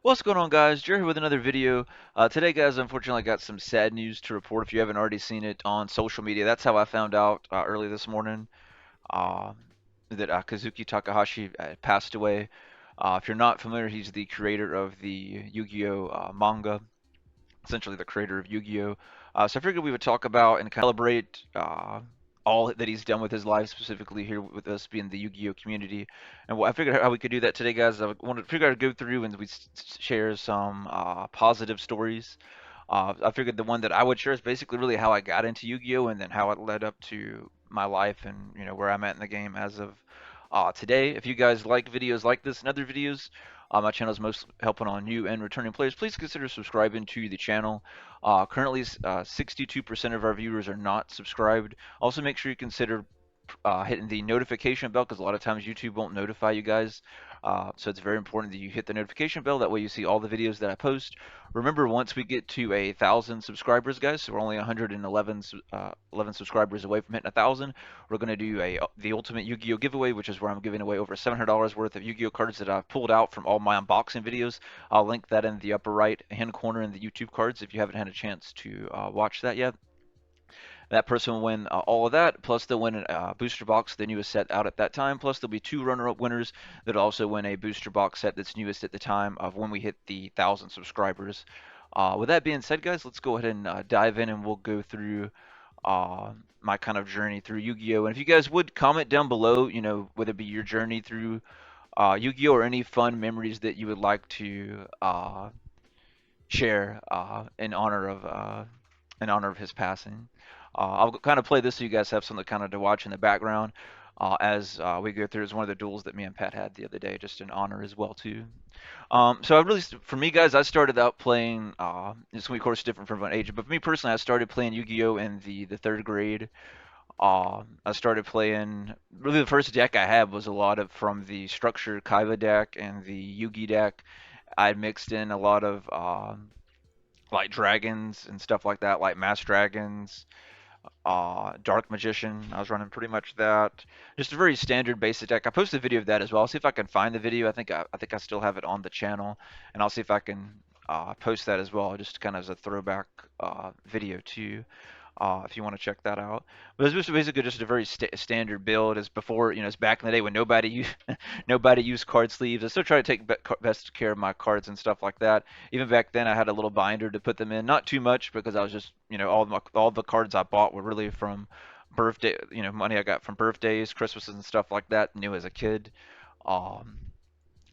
What's going on, guys? Jerry here with another video. Today, guys, unfortunately, I got some sad news to report. If you haven't already seen it on social media, that's how I found out early this morning uh, that Kazuki Takahashi passed away. If you're not familiar, he's the creator of the Yu-Gi-Oh manga, essentially the creator of Yu-Gi-Oh. So I figured we would talk about and kind of celebrate all that he's done with his life, specifically here with us being the Yu-Gi-Oh community. And I figured how we could do that today, guys. I wanted to figure out to go through and we share some positive stories. I figured the one that I would share is basically really how I got into Yu-Gi-Oh, and then how it led up to my life and where I'm at in the game as of today. If you guys like videos like this and other videos, my channel is most helping on new and returning players. Please consider subscribing to the channel. Currently, 62% of our viewers are not subscribed. Also, make sure you consider hitting the notification bell because a lot of times YouTube won't notify you guys. So it's very important that you hit the notification bell. That way you see all the videos that I post. Remember, once we get to 1,000 subscribers, guys, so we're only 111 11 subscribers away from hitting 1,000. We're going to do the Ultimate Yu-Gi-Oh giveaway, which is where I'm giving away over $700 worth of Yu-Gi-Oh cards that I've pulled out from all my unboxing videos. I'll link that in the upper right hand corner in the YouTube cards if you haven't had a chance to watch that yet. That person will win all of that, plus they'll win a booster box, the newest set out at that time. Plus there'll be two runner-up winners that also win a booster box set that's newest at the time of when we hit the 1,000 subscribers. With that being said, guys, let's go ahead and dive in, and we'll go through my kind of journey through Yu-Gi-Oh! And if you guys would comment down below, whether it be your journey through Yu-Gi-Oh! Or any fun memories that you would like to share in honor of his passing. I'll kind of play this so you guys have something kind of to watch in the background as we go through. It's one of the duels that me and Pat had the other day, just in honor as well too. So I really, for me, guys, I started out playing. It's gonna be, of course, different from an age, but for me personally, I started playing Yu-Gi-Oh in the third grade. I started playing. Really, the first deck I had was a lot of from the structured Kaiba deck and the Yugi deck. I mixed in a lot of like dragons and stuff like that, like mass dragons, dark magician. I was running pretty much that. Just a very standard basic deck. I posted a video of that as well. I'll see if I can find the video. I think I still have it on the channel, and I'll see if I can post that as well, just kind of as a throwback video too if you want to check that out. But it's just basically just a very standard build as before, as back in the day when nobody used, nobody used card sleeves. I still try to take best care of my cards and stuff like that. Even back then, I had a little binder to put them in, not too much because I was just, all the cards I bought were really from birthday, money I got from birthdays, Christmases, and stuff like that. New as a kid. Um,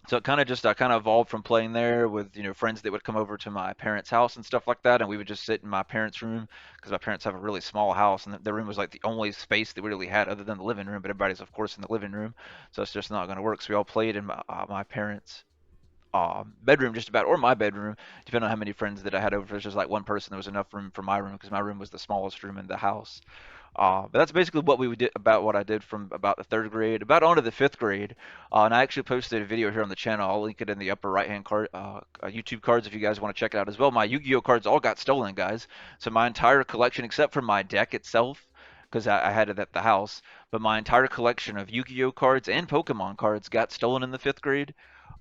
so it kind of just I kind of evolved from playing there with friends that would come over to my parents' house and stuff like that, and we would just sit in my parents' room because my parents have a really small house, and the room was like the only space that we really had other than the living room. But everybody's of course in the living room, so it's just not going to work. So we all played in my parents' bedroom just about, or my bedroom, depending on how many friends that I had over. If there's just like one person, there was enough room for my room because my room was the smallest room in the house. But that's basically what we did about what I did from about the third grade, about on to the fifth grade. And I actually posted a video here on the channel. I'll link it in the upper right hand card, YouTube cards if you guys want to check it out as well. My Yu-Gi-Oh cards all got stolen, guys. So my entire collection, except for my deck itself, because I had it at the house, but my entire collection of Yu-Gi-Oh cards and Pokemon cards got stolen in the fifth grade.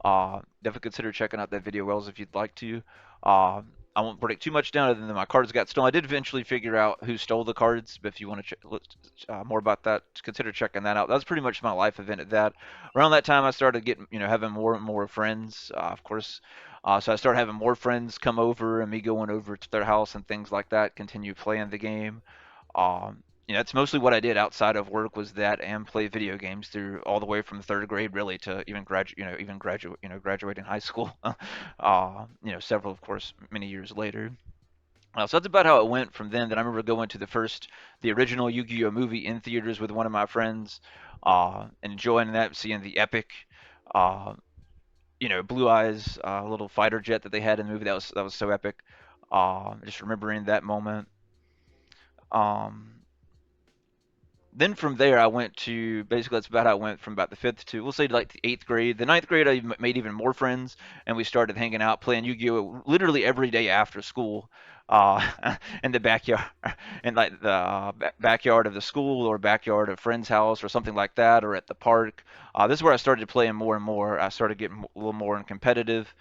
Definitely consider checking out that video, Wells, if you'd like to. Uh, I won't break too much down other than my cards got stolen. I did eventually figure out who stole the cards, but if you want to look more about that, consider checking that out. That was pretty much my life event at that. Around that time, I started getting, having more and more friends, of course. So I started having more friends come over and me going over to their house and things like that, continue playing the game. That's mostly what I did outside of work was that and play video games through all the way from third grade really to even graduating high school. Several of course many years later. So that's about how it went from then. Then I remember going to the original Yu-Gi-Oh movie in theaters with one of my friends, and enjoying that, seeing the epic, uh, Blue Eyes, little fighter jet that they had in the movie. That was so epic. Just remembering that moment. Um, then from there, I went to basically that's about how I went from about the fifth to we'll say like the eighth grade. The ninth grade, I made even more friends, and we started hanging out, playing Yu-Gi-Oh literally every day after school, in the backyard, in like the backyard of the school or backyard of a friend's house or something like that, or at the park. This is where I started playing more and more. I started getting a little more competitive.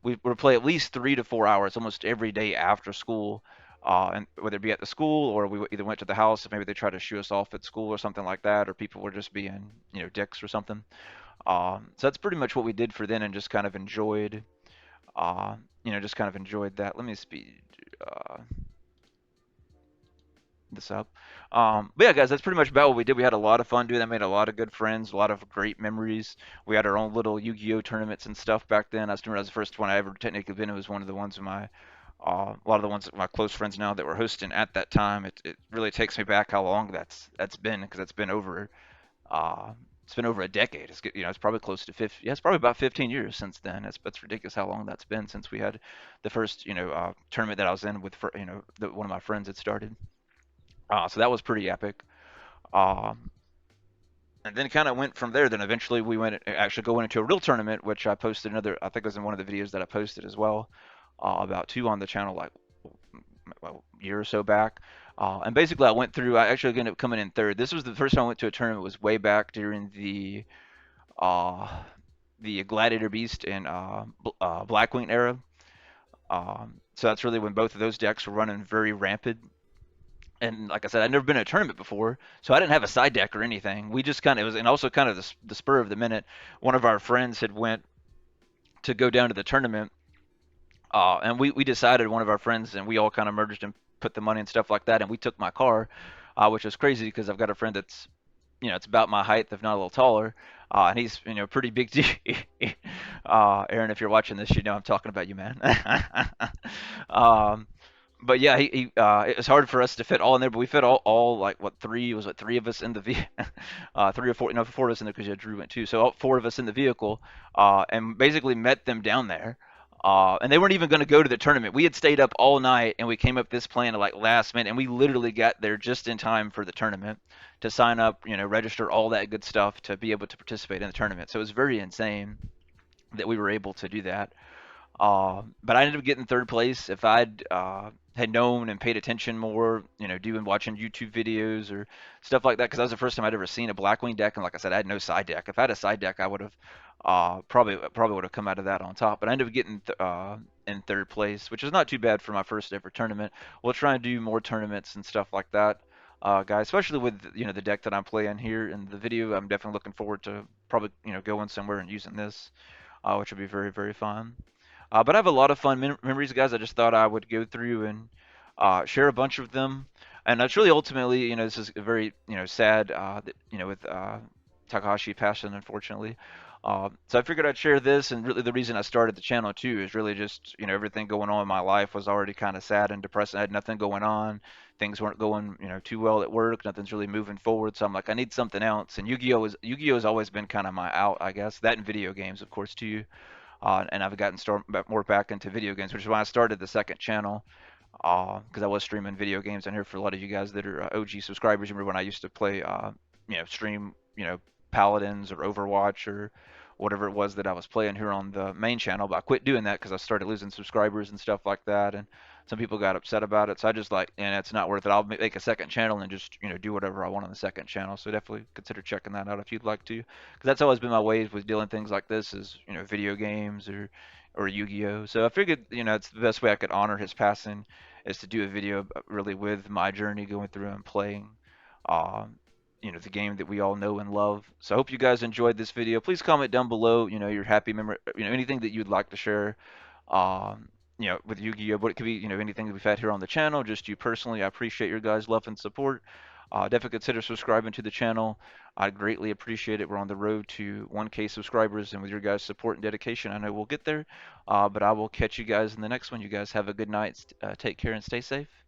We would play at least 3 to 4 hours almost every day after school, and whether it be at the school or we either went to the house if maybe they tried to shoo us off at school or something like that, or people were just being, dicks or something. So that's pretty much what we did for then, and just kind of enjoyed, just kind of enjoyed that. Let me speed. Uh, this up. But yeah, guys, that's pretty much about what we did. We had a lot of fun doing that, made a lot of good friends, a lot of great memories. We had our own little Yu-Gi-Oh tournaments and stuff back then. I still remember that was the first one I ever technically been. It was one of the ones of my, a lot of the ones that my close friends now that were hosting at that time. It really takes me back how long that's been, because uh, it's been over a decade. It's probably close to 50. Yeah, it's probably about 15 years since then. That's ridiculous how long that's been since we had the first, tournament that I was in with, one of my friends had started. So that was pretty epic. Um, and then kind of went from there. Then eventually we went actually going into a real tournament, which I posted another. I think it was in one of the videos that I posted as well, about two on the channel like a year or so back. And basically I went through. I actually ended up coming in third. This was the first time I went to a tournament. Was way back during uh, the Gladiator Beast and Blackwing era. So that's really when both of those decks were running very rampant. And like I said, I'd never been in a tournament before, so I didn't have a side deck or anything. We just kind of, it was, and also kind of the spur of the minute. One of our friends had went to go down to the tournament, and we decided, one of our friends and we all kind of merged and put the money and stuff like that, and we took my car, which was crazy because I've got a friend that's, it's about my height, if not a little taller, and he's, pretty big. Aaron, if you're watching this, you know I'm talking about you, man. um, but yeah, it was hard for us to fit all in there, but we fit all like what three was what three of us in the three or four, no, four of us in there because yeah, Drew went too. So all four of us in the vehicle, and basically met them down there. And they weren't even going to go to the tournament. We had stayed up all night, and we came up with this plan at like last minute, and we literally got there just in time for the tournament to sign up, register, all that good stuff to be able to participate in the tournament. So it was very insane that we were able to do that. But I ended up getting third place. If I'd had known and paid attention more, doing watching YouTube videos or stuff like that, because that was the first time I'd ever seen a Blackwing deck, and like I said, I had no side deck. If I had a side deck, I would have probably would have come out of that on top. But I ended up getting in third place, which is not too bad for my first ever tournament. We'll try and do more tournaments and stuff like that. Guys, especially with the deck that I'm playing here in the video, I'm definitely looking forward to probably going somewhere and using this, which will be very very fun. But I have a lot of fun memories, guys. I just thought I would go through and share a bunch of them. And that's really ultimately, this is a very, sad, that, with Takahashi passing, unfortunately. So I figured I'd share this, and really the reason I started the channel too is really just, everything going on in my life was already kind of sad and depressing. I had nothing going on. Things weren't going, too well at work. Nothing's really moving forward. So I'm like, I need something else. And Yu-Gi-Oh has always been kind of my out, I guess. That and video games, of course, too. And I've gotten more back into video games, which is why I started the second channel, because I was streaming video games on here for a lot of you guys that are OG subscribers. Remember when I used to play, stream, Paladins or Overwatch or whatever it was that I was playing here on the main channel, but I quit doing that because I started losing subscribers and stuff like that, and some people got upset about it. So I just like, and it's not worth it. I'll make a second channel and just do whatever I want on the second channel. So definitely consider checking that out if you'd like to, because that's always been my ways with dealing things like this is video games or Yu-Gi-Oh. So I figured it's the best way I could honor his passing is to do a video really with my journey going through and playing. Um, the game that we all know and love. So I hope you guys enjoyed this video. Please comment down below, your happy memory, anything that you'd like to share, um, with Yu-Gi-Oh! But it could be, anything that we've had here on the channel, just you personally. I appreciate your guys' love and support. Definitely consider subscribing to the channel. I greatly appreciate it. We're on the road to 1K subscribers, and with your guys' support and dedication, I know we'll get there. But I will catch you guys in the next one. You guys have a good night. Take care and stay safe.